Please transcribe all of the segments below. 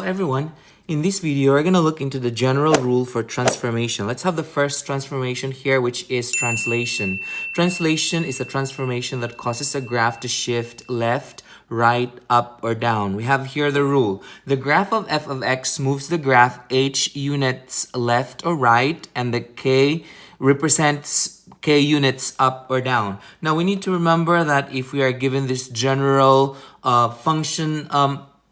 everyone. In this video, we're going to look into the general rule for transformation. Let's have the first transformation here, which is translation. Translation is a transformation that causes a graph to shift left, right, up, or down. We have here the rule. The graph of f of x moves the graph h units left or right, and the k represents k units up or down. Now, we need to remember that if we are given this general function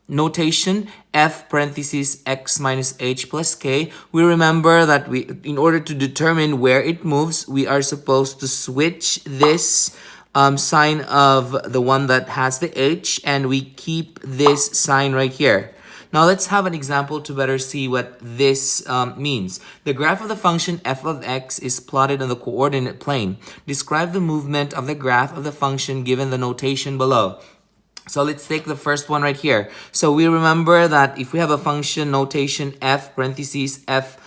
notation, f parentheses x minus h plus k, we remember that in order to determine where it moves, we are supposed to switch this sign of the one that has the h, and we keep this sign right here. Now let's have an example to better see what this means. The graph of the function f of x is plotted on the coordinate plane. Describe the movement of the graph of the function given the notation below. So let's take the first one right here. So we remember that if we have a function notation f parentheses f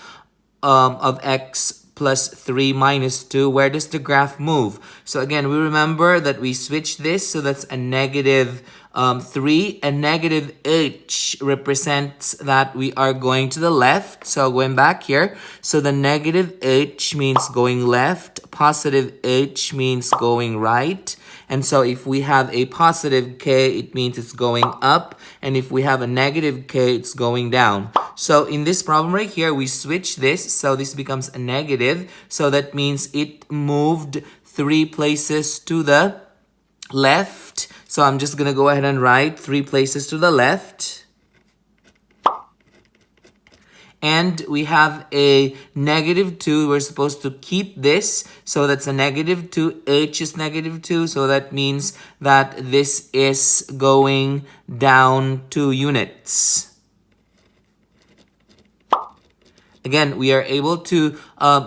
of x plus 3 minus 2, where does the graph move? So again, we remember that we switch this, so that's a negative 3, and negative h represents that we are going to the left. So going back here, so the negative h means going left, positive h means going right. And so if we have a positive k, it means it's going up. And if we have a negative k, it's going down. So in this problem right here, we switch this. So this becomes a negative. So that means it moved 3 places to the left. So I'm just going to go ahead and write 3 places to the left. And we have a negative 2. We're supposed to keep this. So that's a negative 2. H is negative 2. So that means that this is going down 2 units. Again, we are able to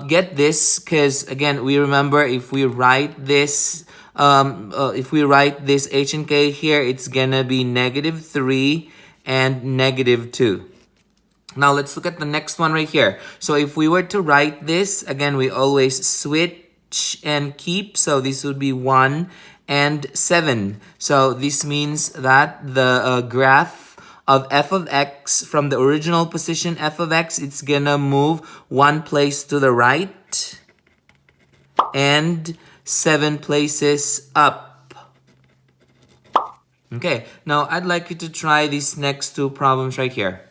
get this because, again, we remember if we write this h and k here, it's gonna be negative 3 and negative 2. Now let's look at the next one right here. So if we were to write this, again, we always switch and keep. So this would be 1 and 7. So this means that the graph of f of x from the original position f of x, it's gonna move 1 place to the right and 7 places up. Okay, now I'd like you to try these next 2 problems right here.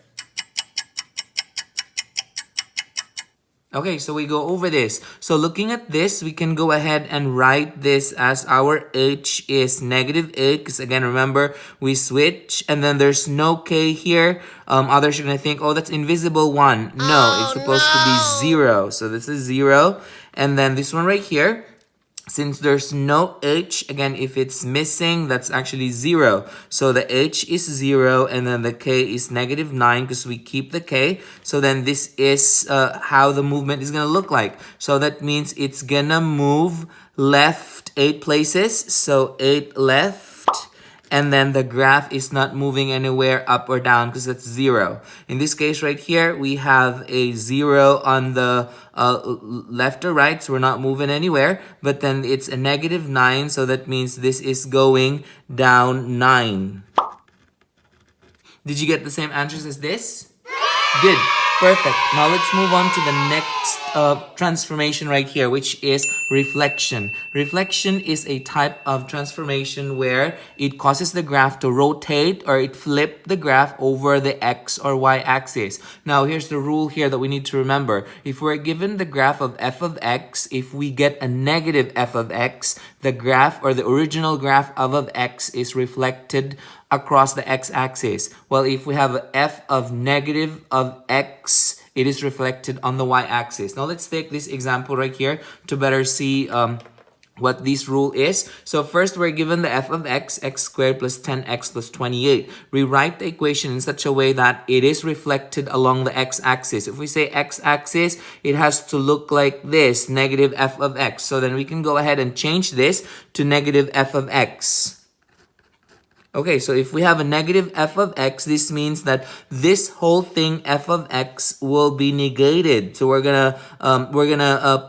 Okay, so we go over this. So looking at this, we can go ahead and write this as our h is negative 8. Because again, remember, we switch. And then there's no k here. Others are going to think, oh, that's invisible 1. No, it's supposed to be 0. So this is 0. And then this one right here. Since there's no h, again, if it's missing, that's actually 0. So the h is 0, and then the k is negative 9 because we keep the k. So then this is how the movement is going to look like. So that means it's going to move left 8 places. So 8 left. And then the graph is not moving anywhere up or down because that's 0. In this case right here, we have a 0 on the left or right, so we're not moving anywhere. But then it's a negative 9, so that means this is going down 9. Did you get the same answers as this? Good. Perfect. Now let's move on to the next transformation right here, which is reflection. Reflection is a type of transformation where it causes the graph to rotate, or it flip the graph over the x or y axis. Now here's the rule here that we need to remember. If we're given the graph of f of x, if we get a negative f of x, the graph or the original graph of x is reflected across the x-axis. Well, if we have f of negative of x, it is reflected on the y-axis. Now let's take this example right here to better see what this rule is. So first, we're given the f of x, x squared plus 10x plus 28. Rewrite the equation in such a way that it is reflected along the x-axis. If we say x-axis, it has to look like this, negative f of x. So then we can go ahead and change this to negative f of x. Okay, so if we have a negative f of x, this means that this whole thing f of x will be negated. So we're gonna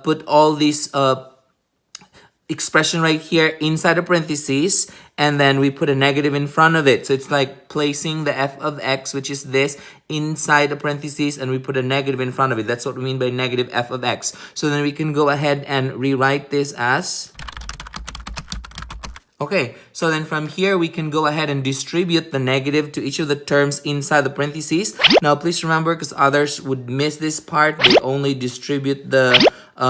put all these expression right here inside the parentheses, and then we put a negative in front of it. So it's like placing the f of x, which is this, inside the parentheses, and we put a negative in front of it. That's what we mean by negative f of x. So then we can go ahead and rewrite this as... Okay, so then from here, we can go ahead and distribute the negative to each of the terms inside the parentheses. Now, please remember, because others would miss this part, they only distribute the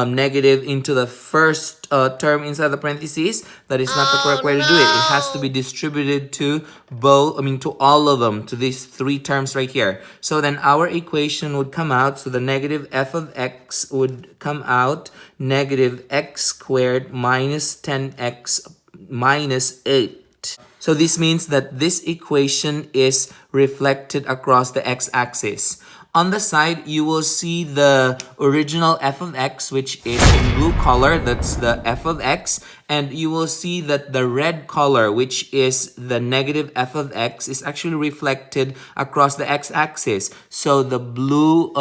negative into the first term inside the parentheses. That is not the correct way to do it. It has to be distributed to to all of them, to these three terms right here. So then our equation would come out, so the negative f of x would come out negative x squared minus 10x minus 8. So this means that this equation is reflected across the x-axis. On the side, you will see the original f of x, which is in blue color. That's the f of x. And you will see that the red color, which is the negative f of x, is actually reflected across the x-axis. So the blue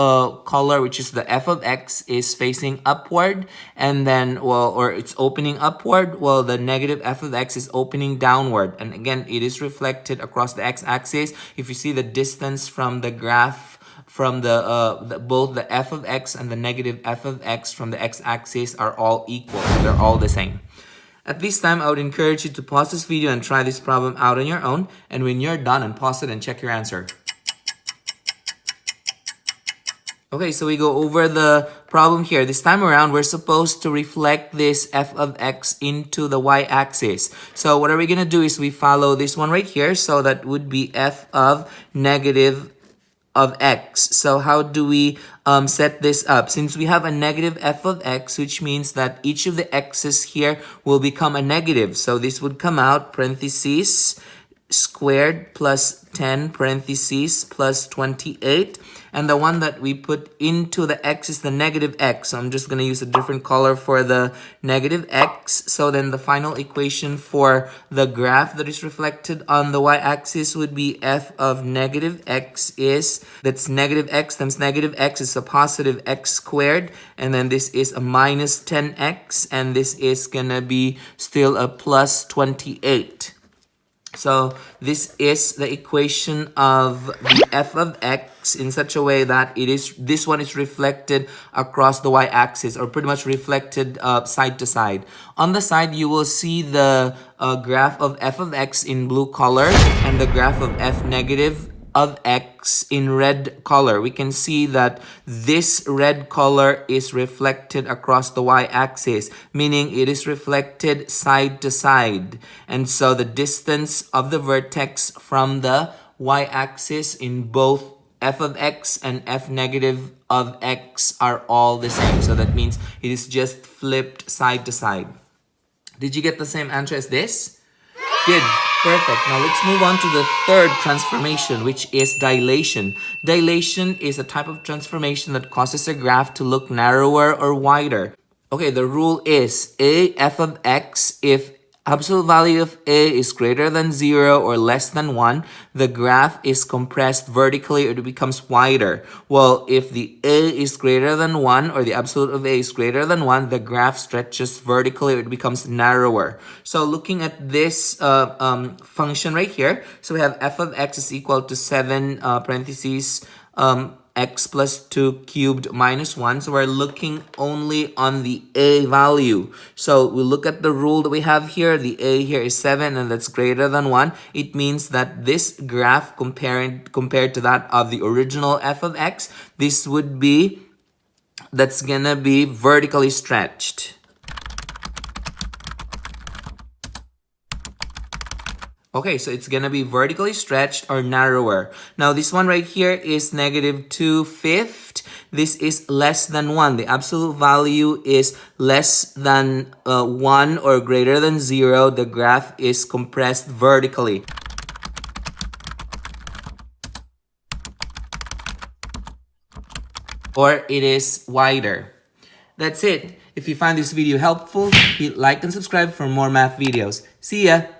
color, which is the f of x, is facing upward. And then, or it's opening upward, while the negative f of x is opening downward. And again, it is reflected across the x-axis. If you see the distance from the graph, from both the f of x and the negative f of x from the x-axis are all equal. They're all the same. At this time, I would encourage you to pause this video and try this problem out on your own. And when you're done, unpause it and check your answer. Okay, so we go over the problem here. This time around, we're supposed to reflect this f of x into the y-axis. So what are we going to do is we follow this one right here. So that would be f of negative of x. So how do we set this up? Since we have a negative f of x, which means that each of the x's here will become a negative. So this would come out parentheses squared plus 10 parentheses plus 28. And the one that we put into the x is the negative x. So I'm just going to use a different color for the negative x. So then the final equation for the graph that is reflected on the y-axis would be f of negative x that's negative x times negative x is a positive x squared. And then this is a minus 10x. And this is going to be still a plus 28. So this is the equation of the f of x in such a way that this one is reflected across the y-axis, or pretty much reflected side to side. On the side, you will see the graph of f of x in blue color and the graph of f negative of x in red color. We can see that this red color is reflected across the y-axis, meaning it is reflected side to side. And so the distance of the vertex from the y-axis in both f of x and f negative of x are all the same. So that means it is just flipped side to side. Did you get the same answer as this? Good. Perfect. Now let's move on to the third transformation, which is dilation. Dilation is a type of transformation that causes a graph to look narrower or wider. Okay, the rule is a f of x, if absolute value of a is greater than 0 or less than 1, the graph is compressed vertically, or it becomes wider. Well, if the a is greater than 1, or the absolute of a is greater than 1, the graph stretches vertically, or it becomes narrower. So looking at this function right here, so we have f of x is equal to 7 parentheses x plus 2 cubed minus 1. So we're looking only on the a value. So we look at the rule that we have here. The a here is 7, and that's greater than 1. It means that this graph compared to that of the original f of x, that's gonna be vertically stretched. Okay, so it's gonna be vertically stretched or narrower. Now this one right here is negative 2/5. This is less than 1. The absolute value is less than 1 or greater than 0. The graph is compressed vertically. Or it is wider. That's it. If you find this video helpful, hit like and subscribe for more math videos. See ya!